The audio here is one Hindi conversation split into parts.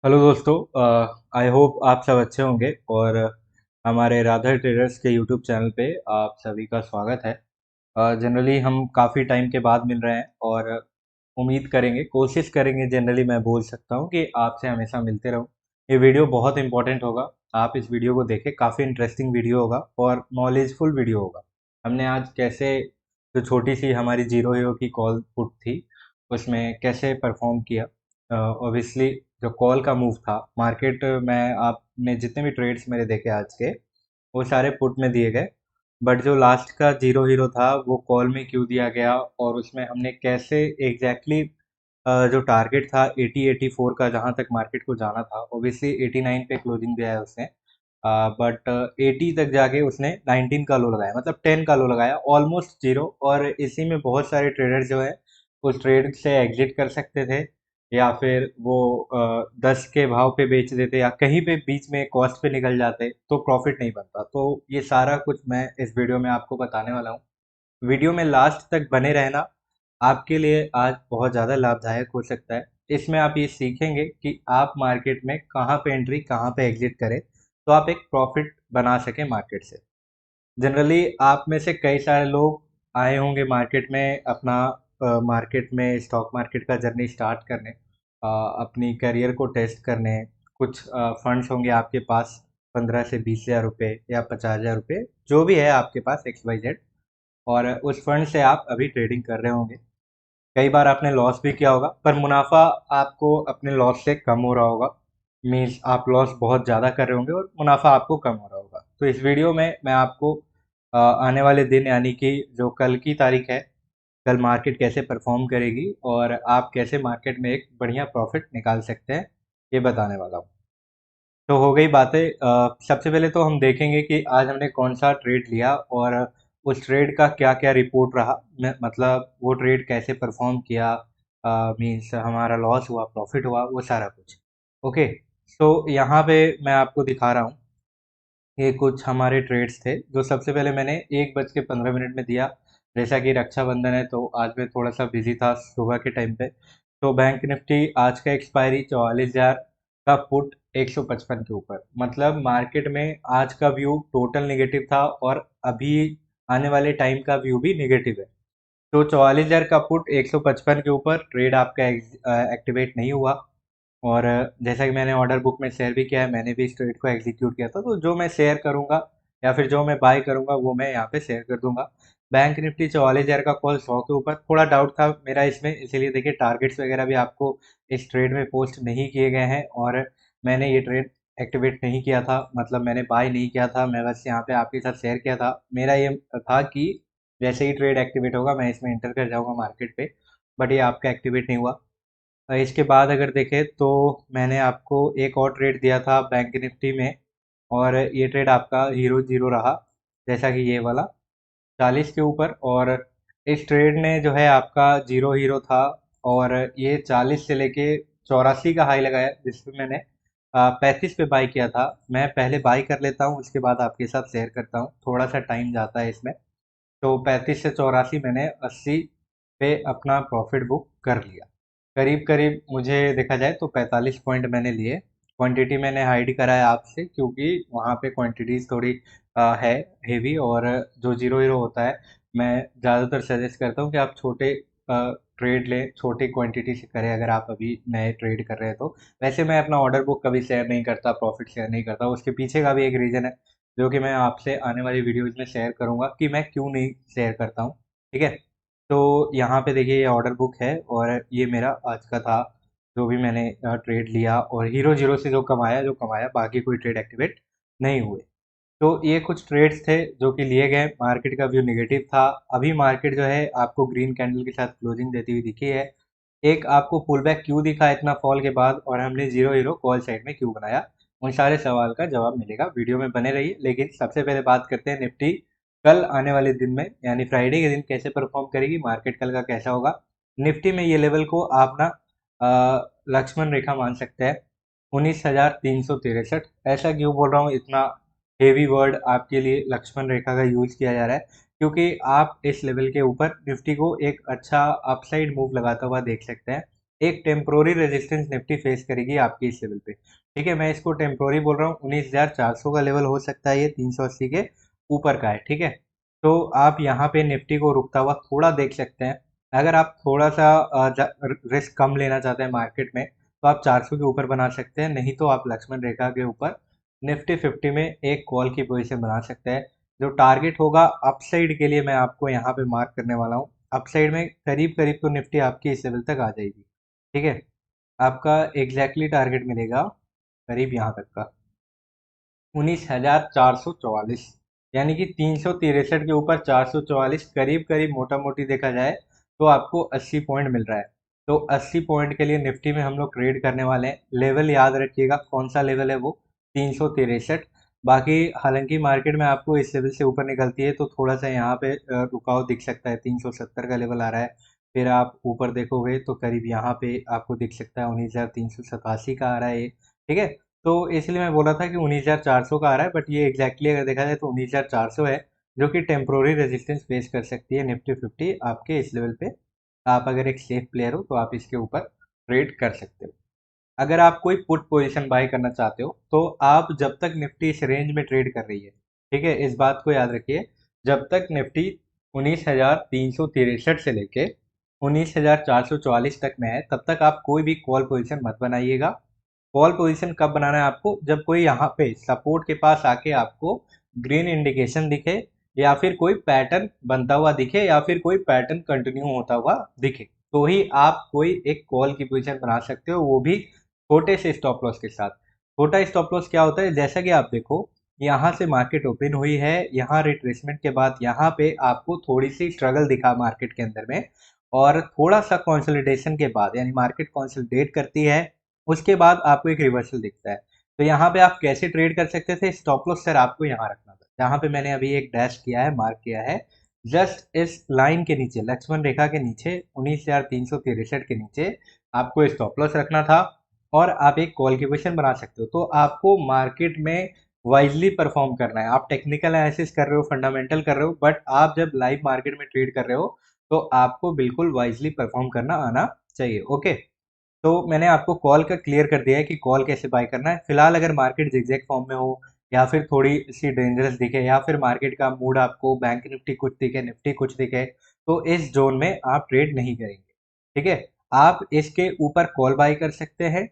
हेलो दोस्तों। आई होप आप सब अच्छे होंगे और हमारे राधा ट्रेडर्स के यूट्यूब चैनल पे आप सभी का स्वागत है। जनरली हम काफ़ी टाइम के बाद मिल रहे हैं और उम्मीद करेंगे, कोशिश करेंगे, जनरली मैं बोल सकता हूँ कि आपसे हमेशा मिलते रहूँ। ये वीडियो बहुत इंपॉर्टेंट होगा। आप इस वीडियो को देखें, काफ़ी इंटरेस्टिंग वीडियो होगा और नॉलेजफुल वीडियो होगा। हमने आज कैसे जो छोटी सी हमारी जीरो हीरो की कॉल पुट थी उसमें कैसे परफॉर्म किया। ऑब्वियसली जो कॉल का मूव था मार्केट में, आपने जितने भी ट्रेड्स मेरे देखे आज के वो सारे पुट में दिए गए। बट जो लास्ट का जीरो हीरो था वो कॉल में क्यों दिया गया और उसमें हमने कैसे एग्जैक्टली जो टारगेट था 80-84 का, जहां तक मार्केट को जाना था, ऑब्वियसली 89 पे क्लोजिंग दिया है उसने। बट 80 तक जाके उसने 19 का लो लगाया, मतलब 10 का लो लगाया, ऑलमोस्ट जीरो। और इसी में बहुत सारे ट्रेडर जो है उस ट्रेड से एग्जिट कर सकते थे या फिर वो 10 के भाव पे बेच देते या कहीं पे बीच में कॉस्ट पे निकल जाते तो प्रॉफिट नहीं बनता। तो ये सारा कुछ मैं इस वीडियो में आपको बताने वाला हूँ। वीडियो में लास्ट तक बने रहना आपके लिए आज बहुत ज़्यादा लाभदायक हो सकता है। इसमें आप ये सीखेंगे कि आप मार्केट में कहाँ पे एंट्री, कहाँ पे एग्जिट करें तो आप एक प्रॉफिट बना सकें मार्केट से। जनरली आप में से कई सारे लोग आए होंगे मार्केट में अपना मार्केट में, स्टॉक मार्केट का जर्नी स्टार्ट करने, अपनी करियर को टेस्ट करने। कुछ फंड्स होंगे आपके पास, 15 से 20 हज़ार रुपये या 50 हज़ार रुपये, जो भी है आपके पास XYZ, और उस फंड से आप अभी ट्रेडिंग कर रहे होंगे। कई बार आपने लॉस भी किया होगा पर मुनाफा आपको अपने लॉस से कम हो रहा होगा। मीन्स आप लॉस बहुत ज़्यादा कर रहे होंगे और मुनाफा आपको कम हो रहा होगा। तो इस वीडियो में मैं आपको आने वाले दिन, यानी कि जो कल की तारीख है, कल मार्केट कैसे परफॉर्म करेगी और आप कैसे मार्केट में एक बढ़िया प्रॉफिट निकाल सकते हैं, ये बताने वाला हूँ। तो हो गई बातें। सबसे पहले तो हम देखेंगे कि आज हमने कौन सा ट्रेड लिया और उस ट्रेड का क्या क्या रिपोर्ट रहा। मतलब वो ट्रेड कैसे परफॉर्म किया, मीन्स हमारा लॉस हुआ, प्रॉफिट हुआ, वो सारा कुछ। ओके। तो यहाँ पे मैं आपको दिखा रहा हूँ, ये कुछ हमारे ट्रेड्स थे जो सबसे पहले मैंने 1:15 में दिया। जैसा कि रक्षाबंधन है तो आज मैं थोड़ा सा बिजी था सुबह के टाइम पे। तो बैंक निफ्टी आज का एक्सपायरी 44,000 का पुट 155 के ऊपर, मतलब मार्केट में आज का व्यू टोटल नेगेटिव था और अभी आने वाले टाइम का व्यू भी नेगेटिव है। तो 44,000 का पुट 155 के ऊपर ट्रेड आपका एक्टिवेट नहीं हुआ। और जैसा कि मैंने ऑर्डर बुक में शेयर भी किया है, मैंने भी इस ट्रेड को एग्जीक्यूट किया था। तो जो मैं शेयर करूंगा या फिर जो मैं बाय करूंगा वो मैं यहाँ पे शेयर कर दूंगा। बैंक निफ्टी 44,000 का कॉल 100 के ऊपर, थोड़ा डाउट था मेरा इसमें, इसीलिए देखिए टारगेट्स वगैरह भी आपको इस ट्रेड में पोस्ट नहीं किए गए हैं और मैंने ये ट्रेड एक्टिवेट नहीं किया था, मतलब मैंने बाय नहीं किया था। मैं बस यहाँ पे आपके साथ शेयर किया था। मेरा ये था कि जैसे ही ट्रेड एक्टिवेट होगा मैं इसमें इंटर कर जाऊंगा मार्केट पे। बट ये आपका एक्टिवेट नहीं हुआ। इसके बाद अगर देखें तो मैंने आपको एक और ट्रेड दिया था बैंक निफ्टी में और ये ट्रेड आपका हीरो जीरो रहा, जैसा कि ये वाला 40 के ऊपर। और इस ट्रेड ने जो है आपका जीरो हीरो था और ये 40 से लेके 84 का हाई लगाया, जिसमें मैंने 35 पे बाई किया था। मैं पहले बाई कर लेता हूँ, उसके बाद आपके साथ शेयर करता हूँ, थोड़ा सा टाइम जाता है इसमें। तो 35 से 84 मैंने 80 पे अपना प्रॉफिट बुक कर लिया। करीब करीब मुझे देखा जाए तो 45 पॉइंट मैंने लिए। क्वांटिटी मैंने हाइड करा है आपसे क्योंकि वहाँ पे क्वांटिटीज थोड़ी है हेवी। और जो जीरो हीरो होता है, मैं ज़्यादातर सजेस्ट करता हूँ कि आप छोटे ट्रेड लें, छोटी क्वांटिटी से करें अगर आप अभी नए ट्रेड कर रहे हैं तो। वैसे मैं अपना ऑर्डर बुक कभी शेयर नहीं करता, प्रॉफिट शेयर नहीं करता, उसके पीछे का भी एक रीज़न है जो कि मैं आपसे आने वाली वीडियोज़ में शेयर करूँगा कि मैं क्यों नहीं शेयर करता हूँ। ठीक है। तो यहाँ पे देखिए ये ऑर्डर बुक है और ये मेरा आज का था जो भी मैंने ट्रेड लिया और हीरो जीरो से जो कमाया, बाकी कोई ट्रेड एक्टिवेट नहीं हुए। तो ये कुछ ट्रेड्स थे जो कि लिए गए। मार्केट का व्यू नेगेटिव था। अभी मार्केट जो है आपको ग्रीन कैंडल के साथ क्लोजिंग देती हुई दिखी है। एक आपको पुल बैक क्यों दिखा इतना फॉल के बाद और हमने जीरो हीरो कॉल साइड में क्यों बनाया, उन सारे सवाल का जवाब मिलेगा, वीडियो में बने रहिए। लेकिन सबसे पहले बात करते हैं निफ्टी कल आने वाले दिन में, यानी फ्राइडे के दिन कैसे परफॉर्म करेगी मार्केट, कल का कैसा होगा। निफ्टी में ये लेवल को आप ना लक्ष्मण रेखा मान सकते हैं, 19,363। ऐसा क्यों बोल रहा हूँ, इतना हेवी वर्ड आपके लिए लक्ष्मण रेखा का यूज किया जा रहा है, क्योंकि आप इस लेवल के ऊपर निफ्टी को एक अच्छा अपसाइड मूव लगाता हुआ देख सकते हैं। एक टेम्पोररी रेजिस्टेंस निफ्टी फेस करेगी आपकी इस लेवल पे। ठीक है, मैं इसको टेम्पोररी बोल रहा हूँ। 19,400 का लेवल हो सकता है, ये 380 के ऊपर का है। ठीक है, तो आप यहाँ पे निफ्टी को रुकता हुआ थोड़ा देख सकते हैं। अगर आप थोड़ा सा रिस्क कम लेना चाहते हैं मार्केट में, तो आप 400 के ऊपर बना सकते हैं, नहीं तो आप लक्ष्मण रेखा के ऊपर निफ्टी 50 में एक कॉल की पोजीशन बना सकते हैं। जो टारगेट होगा अपसाइड के लिए मैं आपको यहाँ पे मार्क करने वाला हूँ। अपसाइड में करीब करीब तो निफ्टी आपकी इस लेवल तक आ जाएगी। ठीक है, आपका एग्जैक्टली टारगेट मिलेगा करीब यहाँ तक का, 19,444, यानी कि 363 के ऊपर 444, करीब करीब मोटा मोटी देखा जाए तो आपको 80 पॉइंट मिल रहा है। तो 80 पॉइंट के लिए निफ्टी में हम लोग ट्रेड करने वाले हैं। लेवल याद रखिएगा, कौन सा लेवल है वो, 363। बाकी हालांकि मार्केट में आपको इस लेवल से ऊपर निकलती है तो थोड़ा सा यहाँ पे रुकाव दिख सकता है, 370 का लेवल आ रहा है। फिर आप ऊपर देखोगे तो करीब यहाँ पे आपको दिख सकता है 19,387 का आ रहा है ये। ठीक है, तो इसलिए मैं बोला था कि 19,400 का आ रहा है, बट ये एग्जैक्टली अगर देखा जाए तो 19,400 है, जो कि टेम्प्रोरी रेजिस्टेंस फेस कर सकती है निफ्टी 50 आपके इस लेवल पे। आप अगर एक सेफ प्लेयर हो तो आप इसके ऊपर ट्रेड कर सकते हो। अगर आप कोई पुट पोजीशन बाय करना चाहते हो तो आप जब तक निफ्टी इस रेंज में ट्रेड कर रही है, ठीक है, इस बात को याद रखिए, जब तक निफ्टी 19,363 से लेके 19,444 तक में है, तब तक आप कोई भी कॉल पोजीशन मत बनाइएगा। कॉल पोजीशन कब बनाना है आपको, जब कोई यहाँ पे सपोर्ट के पास आके आपको ग्रीन इंडिकेशन दिखे, या फिर कोई पैटर्न बनता हुआ दिखे, या फिर कोई पैटर्न कंटिन्यू होता हुआ दिखे, तो ही आप कोई एक कॉल की पोजीशन बना सकते हो, वो भी छोटे से स्टॉप लॉस के साथ। छोटा स्टॉप लॉस क्या होता है, जैसा कि आप देखो, यहाँ से मार्केट ओपन हुई है, यहाँ रिट्रेसमेंट के बाद यहाँ पे आपको थोड़ी सी स्ट्रगल दिखा मार्केट के अंदर में, और थोड़ा सा कंसोलिडेशन के बाद, यानी मार्केट कंसोलिडेट करती है, उसके बाद आपको एक रिवर्सल दिखता है। तो यहाँ पे आप कैसे ट्रेड कर सकते थे, स्टॉप लॉस सर आपको यहाँ रखना था, जहाँ पे मैंने अभी एक डैश किया है, मार्क किया है, जस्ट इस लाइन के नीचे, लक्ष्मण रेखा के नीचे, 19,363 के नीचे आपको स्टॉप लॉस रखना था, और आप एक कॉल की पोजीशन बना सकते हो। तो आपको मार्केट में वाइजली परफॉर्म करना है। आप टेक्निकल एनालिसिस कर रहे हो, फंडामेंटल कर रहे हो, बट आप जब लाइव मार्केट में ट्रेड कर रहे हो तो आपको बिल्कुल वाइजली परफॉर्म करना आना चाहिए। ओके, तो मैंने आपको कॉल का क्लियर कर दिया है कि कॉल कैसे बाय करना है। फिलहाल अगर मार्केट जिगजैग फॉर्म में हो, या फिर थोड़ी सी डेंजरस दिखे, या फिर मार्केट का मूड आपको बैंक निफ्टी कुछ दिखे, निफ्टी कुछ दिखे, तो इस जोन में आप ट्रेड नहीं करेंगे। ठीक है, आप इसके ऊपर कॉल बाय कर सकते हैं,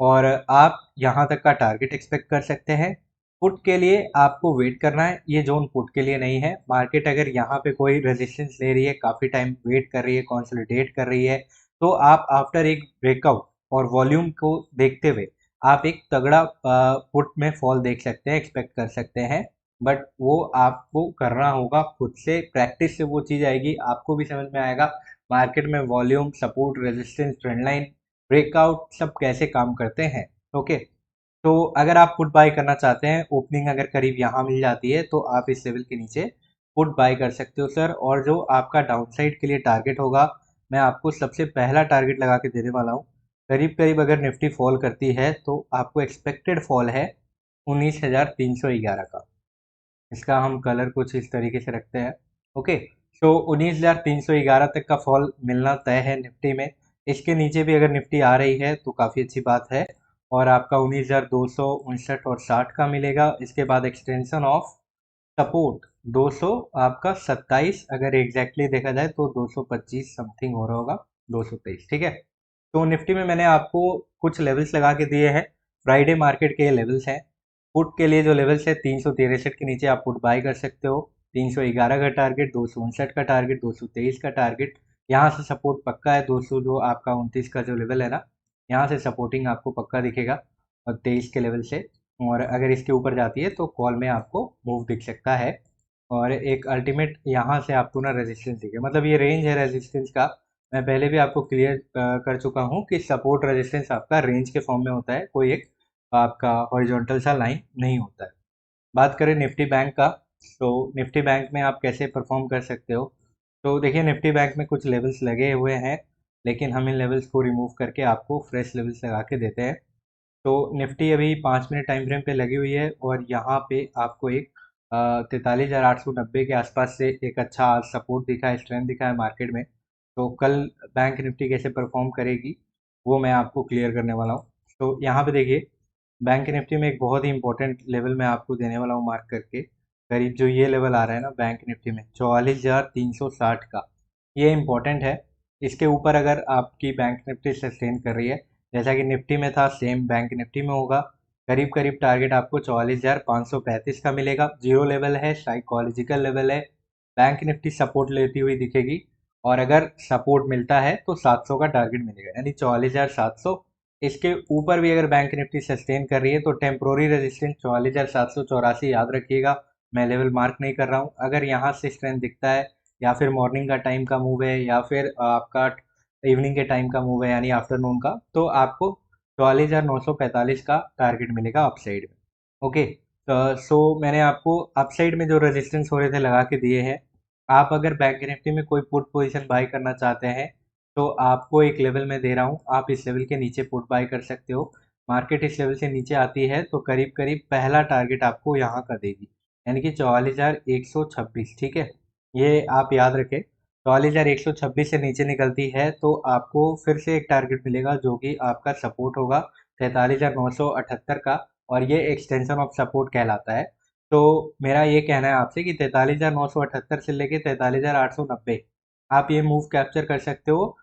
और आप यहाँ तक का टारगेट एक्सपेक्ट कर सकते हैं। पुट के लिए आपको वेट करना है, ये जोन पुट के लिए नहीं है। मार्केट अगर यहाँ पे कोई रेजिस्टेंस ले रही है, काफ़ी टाइम वेट कर रही है, कंसोलिडेट कर रही है, तो आप आफ्टर एक ब्रेकआउट और वॉल्यूम को देखते हुए आप एक तगड़ा पुट में फॉल देख सकते हैं, एक्सपेक्ट कर सकते हैं। बट वो आपको करना होगा खुद से, प्रैक्टिस से वो चीज़ आएगी, आपको भी समझ में आएगा मार्केट में volume, support, resistance, trend line, breakout सब कैसे काम करते हैं। ओके, तो अगर आप पुट बाय करना चाहते हैं, ओपनिंग अगर करीब यहाँ मिल जाती है, तो आप इस लेवल के नीचे पुट बाय कर सकते हो सर। और जो आपका डाउनसाइड के लिए टारगेट होगा, मैं आपको सबसे पहला टारगेट लगा के देने वाला हूँ। करीब करीब अगर निफ्टी फॉल करती है तो आपको एक्सपेक्टेड फॉल है 19,311 का। इसका हम कलर कुछ इस तरीके से रखते हैं। ओके, तो 19,311 तक का फॉल मिलना तय है निफ्टी में। इसके नीचे भी अगर निफ्टी आ रही है तो काफ़ी अच्छी बात है, और आपका 19,259 और 60 का मिलेगा। इसके बाद एक्सटेंशन ऑफ सपोर्ट 200, आपका 27, अगर एग्जैक्टली देखा जाए तो 225 समथिंग हो रहा होगा, 223। ठीक है, तो निफ्टी में मैंने आपको कुछ लेवल्स लगा के दिए हैं, फ्राइडे मार्केट के ये लेवल्स हैं। पुट के लिए जो लेवल्स है, 363 के नीचे आप पुट बाय कर सकते हो, 311 का टारगेट, 259 का टारगेट, 223 का टारगेट, यहाँ से सपोर्ट पक्का है, 200 जो आपका 29 का जो लेवल है ना, यहाँ से सपोर्टिंग आपको पक्का दिखेगा, और 23 के लेवल से। और अगर इसके ऊपर जाती है तो कॉल में आपको मूव दिख सकता है, और एक अल्टीमेट यहाँ से आपको ना रेजिस्टेंस दिखे, मतलब ये रेंज है रेजिस्टेंस का। मैं पहले भी आपको क्लियर कर चुका हूँ कि सपोर्ट रेजिस्टेंस आपका रेंज के फॉर्म में होता है, कोई एक आपका हॉरिजॉन्टल सा लाइन नहीं होता है। बात करें निफ्टी बैंक का, तो निफ्टी बैंक में आप कैसे परफॉर्म कर सकते हो, तो देखिए निफ्टी बैंक में कुछ लेवल्स लगे हुए हैं, लेकिन हम इन लेवल्स को रिमूव करके आपको फ्रेश लेवल्स लगा के देते हैं। तो निफ्टी अभी 5 मिनट टाइम फ्रेम पे लगी हुई है, और यहाँ पे आपको एक 43,890 के आसपास से एक अच्छा सपोर्ट दिखा है, स्ट्रेंथ दिखा है मार्केट में। तो कल बैंक निफ्टी कैसे परफॉर्म करेगी, वो मैं आपको क्लियर करने वाला हूँ। तो यहाँ पे देखिए, बैंक निफ्टी में एक बहुत ही इंपॉर्टेंट लेवल मैं आपको देने वाला हूँ मार्क करके। करीब जो ये लेवल आ रहा है ना बैंक निफ्टी में 44,360 का, ये इंपॉर्टेंट है। इसके ऊपर अगर आपकी बैंक निफ्टी सस्टेन कर रही है, जैसा कि निफ्टी में था सेम बैंक निफ्टी में होगा, करीब करीब टारगेट आपको 44,535 का मिलेगा। जीरो लेवल है, साइकोलॉजिकल लेवल है। बैंक निफ्टी सपोर्ट लेती हुई दिखेगी, और अगर सपोर्ट मिलता है तो 700 का टारगेट मिलेगा, यानी 44,700। इसके ऊपर भी अगर बैंक निफ्टी सस्टेन कर रही है तो टेम्प्रोरी रेजिस्टेंस 44,784 याद रखिएगा। मैं लेवल मार्क नहीं कर रहा हूँ। अगर यहाँ से स्ट्रेंथ दिखता है, या फिर मॉर्निंग का टाइम का मूव है, या फिर आपका इवनिंग के टाइम का मूव है यानी आफ्टरनून का, तो आपको 44,945 का टारगेट मिलेगा अपसाइड में। ओके, सो मैंने आपको अपसाइड में जो रेजिस्टेंस हो रहे थे लगा के दिए हैं। आप अगर बैंक निफ्टी में कोई पुट पोजीशन बाय करना चाहते हैं तो आपको एक लेवल में दे रहा हूँ, आप इस लेवल के नीचे पुट बाय कर सकते हो। मार्केट इस लेवल से नीचे आती है तो करीब करीब पहला टारगेट आपको यहाँ का देगी, यानी कि 44,126। ठीक है, ये आप याद रखें। 44,126 से नीचे निकलती है तो आपको फिर से एक टारगेट मिलेगा जो कि आपका सपोर्ट होगा 43,978 का, और ये एक्सटेंशन ऑफ सपोर्ट कहलाता है। तो मेरा ये कहना है आपसे कि 43,978 से लेके 43,890 आप ये मूव कैप्चर कर सकते हो।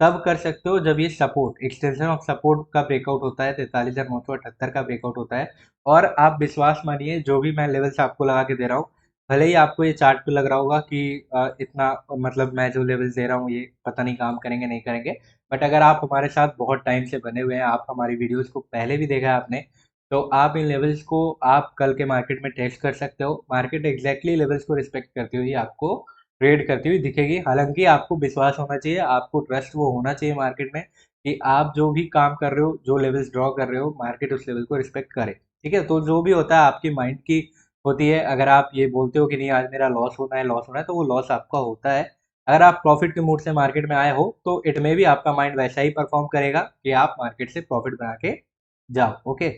तब कर सकते हो जब ये सपोर्ट, एक्सटेंशन ऑफ सपोर्ट का ब्रेकआउट होता है, 43,978 का ब्रेकआउट होता है। और आप विश्वास मानिए, जो भी मैं लेवल्स आपको लगा के दे रहा हूँ, भले ही आपको ये चार्ट पे लग रहा होगा कि इतना, मतलब मैं जो लेवल्स दे रहा हूँ ये पता नहीं काम करेंगे नहीं करेंगे, बट अगर आप हमारे साथ बहुत टाइम से बने हुए हैं, आप हमारी वीडियोस को पहले भी देखा है आपने, तो आप इन लेवल्स को आप कल के मार्केट में टेस्ट कर सकते हो। मार्केट एग्जैक्टली लेवल्स को रिस्पेक्ट करती हुई आपको ट्रेड करती हुई दिखेगी। हालांकि आपको विश्वास होना चाहिए, आपको ट्रस्ट वो होना चाहिए मार्केट में कि आप जो भी काम कर रहे हो, जो लेवल्स ड्रॉ कर रहे हो, मार्केट उस लेवल को रिस्पेक्ट करे। ठीक है, तो जो भी होता है आपकी माइंड की होती है। अगर आप ये बोलते हो कि नहीं आज मेरा लॉस होना है, लॉस होना है, तो वो लॉस आपका होता है। अगर आप प्रॉफिट के मूड से मार्केट में आए हो तो इट में भी आपका माइंड वैसा ही परफॉर्म करेगा कि आप मार्केट से प्रॉफिट बना के जाओ। ओके,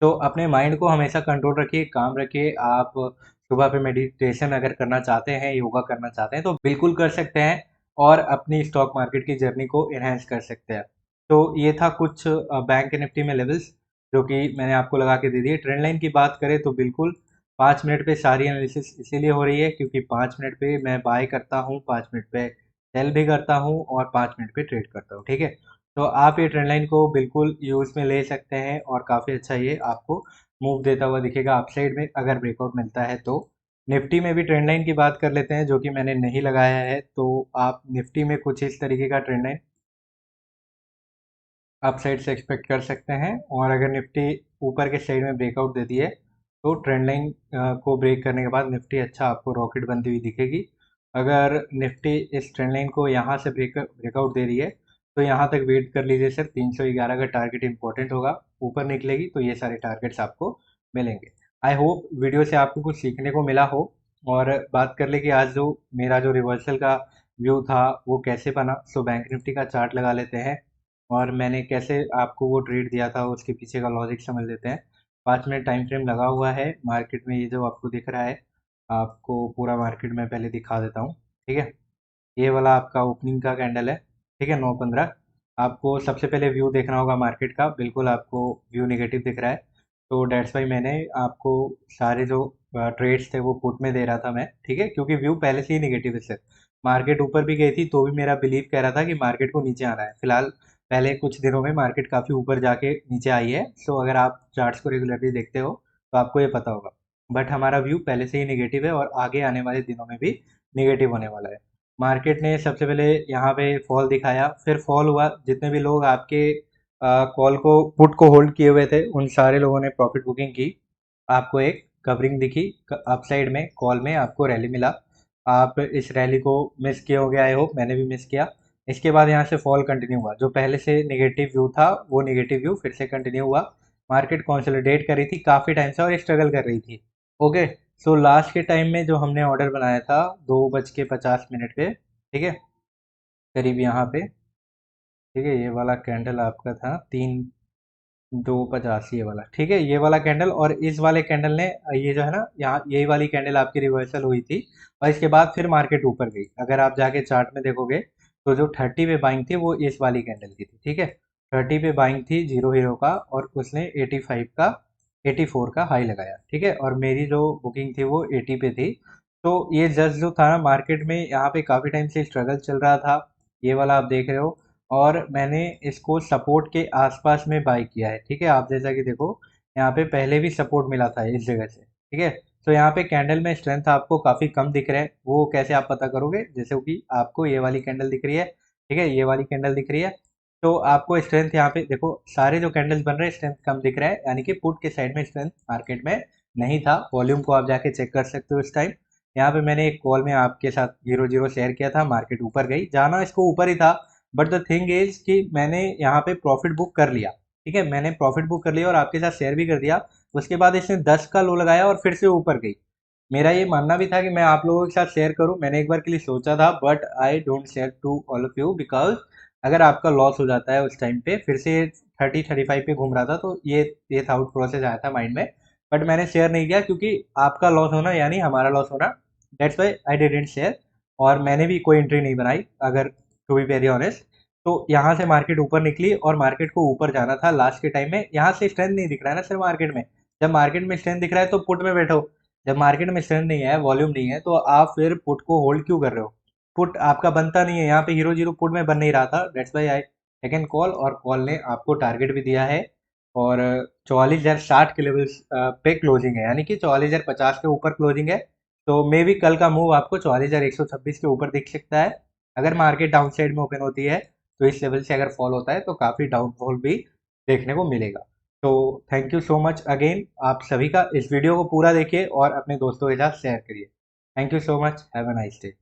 तो अपने माइंड को हमेशा कंट्रोल रखिए, काम रखिए। आप सुबह पे मेडिटेशन अगर करना चाहते हैं, योगा करना चाहते हैं तो बिल्कुल कर सकते हैं, और अपनी स्टॉक मार्केट की जर्नी को इनहेंस कर सकते हैं। तो ये था कुछ बैंक निफ्टी में लेवल्स जो कि मैंने आपको लगा के दे दिए। ट्रेंड लाइन की बात करें तो बिल्कुल 5 मिनट पे सारी एनालिसिस इसीलिए हो रही है क्योंकि 5 मिनट पे मैं बाय करता हूँ, 5 मिनट पे सेल भी करता हूँ, और 5 मिनट पे ट्रेड करता हूँ। ठीक है, तो आप ये ट्रेंड लाइन को बिल्कुल यूज़ में ले सकते हैं, और काफ़ी अच्छा ये आपको मूव देता हुआ दिखेगा अपसाइड में अगर ब्रेकआउट मिलता है तो। निफ्टी में भी ट्रेंड लाइन की बात कर लेते हैं जो कि मैंने नहीं लगाया है, तो आप निफ्टी में कुछ इस तरीके का ट्रेंड लाइन अपसाइड से एक्सपेक्ट कर सकते हैं। और अगर निफ्टी ऊपर के साइड में ब्रेकआउट देती है तो ट्रेंड लाइन को ब्रेक करने के बाद निफ्टी अच्छा आपको रॉकेट बनती हुई दिखेगी। अगर निफ्टी इस ट्रेंड लाइन को यहाँ से ब्रेकआउट दे रही है तो यहाँ तक वेट कर लीजिए सर, 311 का टारगेट इंपॉर्टेंट होगा। ऊपर निकलेगी तो ये सारे टारगेट्स आपको मिलेंगे। आई होप वीडियो से आपको कुछ सीखने को मिला हो। और बात कर ले कि आज जो मेरा जो रिवर्सल का व्यू था वो कैसे बना, सो बैंक निफ्टी का चार्ट लगा लेते हैं और मैंने कैसे आपको वो ट्रेड दिया था उसके पीछे का लॉजिक समझ लेते हैं। 5 मिनट टाइम फ्रेम लगा हुआ है मार्केट में, ये जो आपको दिख रहा है, आपको पूरा मार्केट में पहले दिखा देता हूँ। ठीक है, ये वाला आपका ओपनिंग का कैंडल है। ठीक है, 9:15। आपको सबसे पहले व्यू देखना होगा मार्केट का, बिल्कुल आपको व्यू नेगेटिव दिख रहा है, तो डेट्स वाई मैंने आपको सारे जो ट्रेड्स थे वो पुट में दे रहा था मैं। ठीक है, क्योंकि व्यू पहले से ही नेगेटिव है सर। मार्केट ऊपर भी गई थी तो भी मेरा बिलीव कह रहा था कि मार्केट को नीचे आना है। फिलहाल पहले कुछ दिनों में मार्केट काफ़ी ऊपर जाके नीचे आई है, सो अगर आप चार्ट्स को रेगुलरली देखते हो तो आपको ये पता होगा। बट हमारा व्यू पहले से ही नेगेटिव है और आगे आने वाले दिनों में भी नेगेटिव होने वाला है। मार्केट ने सबसे पहले यहाँ पे फॉल दिखाया, फिर फॉल हुआ। जितने भी लोग आपके कॉल को पुट को होल्ड किए हुए थे उन सारे लोगों ने प्रॉफिट बुकिंग की। आपको एक कवरिंग दिखी अपसाइड में, कॉल में आपको रैली मिला। आप इस रैली को मिस किए होंगे, आई होप, मैंने भी मिस किया। इसके बाद यहाँ से फॉल कंटिन्यू हुआ, जो पहले से नेगेटिव व्यू था वो नेगेटिव व्यू फिर से कंटिन्यू हुआ। मार्केट कंसोलिडेट कर रही थी काफ़ी टाइम से और स्ट्रगल कर रही थी। ओके, सो लास्ट के टाइम में जो हमने ऑर्डर बनाया था 2:50 पे, ठीक है, करीब यहाँ पे, ठीक है, ये वाला कैंडल आपका था 3:2 50, ये वाला। ठीक है, ये वाला कैंडल और इस वाले कैंडल ने, ये जो है ना यहाँ, यही वाली कैंडल आपकी रिवर्सल हुई थी और इसके बाद फिर मार्केट ऊपर गई। अगर आप जाके चार्ट में देखोगे तो जो 30 पे बाइंग थी वो इस वाली कैंडल की थी। ठीक है, 30 पे बाइंग थी जीरो हीरो का, और उसने 85 का 84 का हाई लगाया, ठीक है, और मेरी जो बुकिंग थी वो 80 पे थी। तो ये जस्ट जो था ना, मार्केट में यहाँ पे काफ़ी टाइम से स्ट्रगल चल रहा था, ये वाला आप देख रहे हो, और मैंने इसको सपोर्ट के आसपास में बाई किया है, ठीक है। आप जैसा कि देखो, यहाँ पे पहले भी सपोर्ट मिला था इस जगह से, ठीक है। तो यहाँ पे कैंडल में स्ट्रेंथ आपको काफ़ी कम दिख रहा है, वो कैसे आप पता करोगे, जैसे कि आपको ये वाली कैंडल दिख रही है, ठीक है, ये वाली कैंडल दिख रही है, तो आपको स्ट्रेंथ यहाँ पे देखो, सारे जो कैंडल्स बन रहे हैं स्ट्रेंथ कम दिख रहा है, यानी कि पुट के साइड में स्ट्रेंथ मार्केट में नहीं था। वॉल्यूम को आप जाके चेक कर सकते हो इस टाइम। यहाँ पे मैंने एक कॉल में आपके साथ 0-0 शेयर किया था, मार्केट ऊपर गई, जाना इसको ऊपर ही था, बट द थिंग इज कि मैंने यहाँ पे प्रॉफिट बुक कर लिया, ठीक है, मैंने प्रॉफिट बुक कर लिया और आपके साथ शेयर भी कर दिया। उसके बाद इसने 10 का लो लगाया और फिर से ऊपर गई। मेरा ये मानना भी था कि मैं आप लोगों के साथ शेयर करूं, मैंने एक बार के लिए सोचा था, but I don't share to all of you, because अगर आपका लॉस हो जाता है उस टाइम पे, फिर से 30-35 पे घूम रहा था, तो ये थाउट प्रोसेस आया था माइंड में, बट मैंने शेयर नहीं किया, क्योंकि आपका लॉस होना यानी हमारा लॉस होना, that's why I didn't share. और मैंने भी कोई एंट्री नहीं बनाई, अगर टू बी वेरी ऑनेस्ट। तो यहाँ से मार्केट ऊपर निकली और मार्केट को ऊपर जाना था लास्ट के टाइम में, यहाँ से स्ट्रेंथ नहीं दिख रहा है ना सिर्फ मार्केट में। जब मार्केट में स्ट्रेंथ दिख रहा है तो पुट में बैठो, जब मार्केट में स्ट्रेंथ नहीं है, वॉल्यूम नहीं है, तो आप फिर पुट को होल्ड क्यों कर रहे हो। पुट आपका बनता नहीं है, यहाँ पे हीरो जीरो पुट में बन नहीं रहा था, that's why I taken call, और कॉल ने आपको टारगेट भी दिया है। और 44,060 के लेवल्स पे क्लोजिंग है, यानी कि 44,050 के ऊपर क्लोजिंग है। तो मे भी कल का मूव आपको 44,126 के ऊपर दिख सकता है, अगर मार्केट डाउन साइड में ओपन होती है। तो इस लेवल से अगर फॉल होता है तो काफ़ी डाउनफॉल भी देखने को मिलेगा। तो thank you so much again, आप सभी का, इस वीडियो को पूरा देखिए और अपने दोस्तों के साथ शेयर करिए। Thank you so much, have a nice day.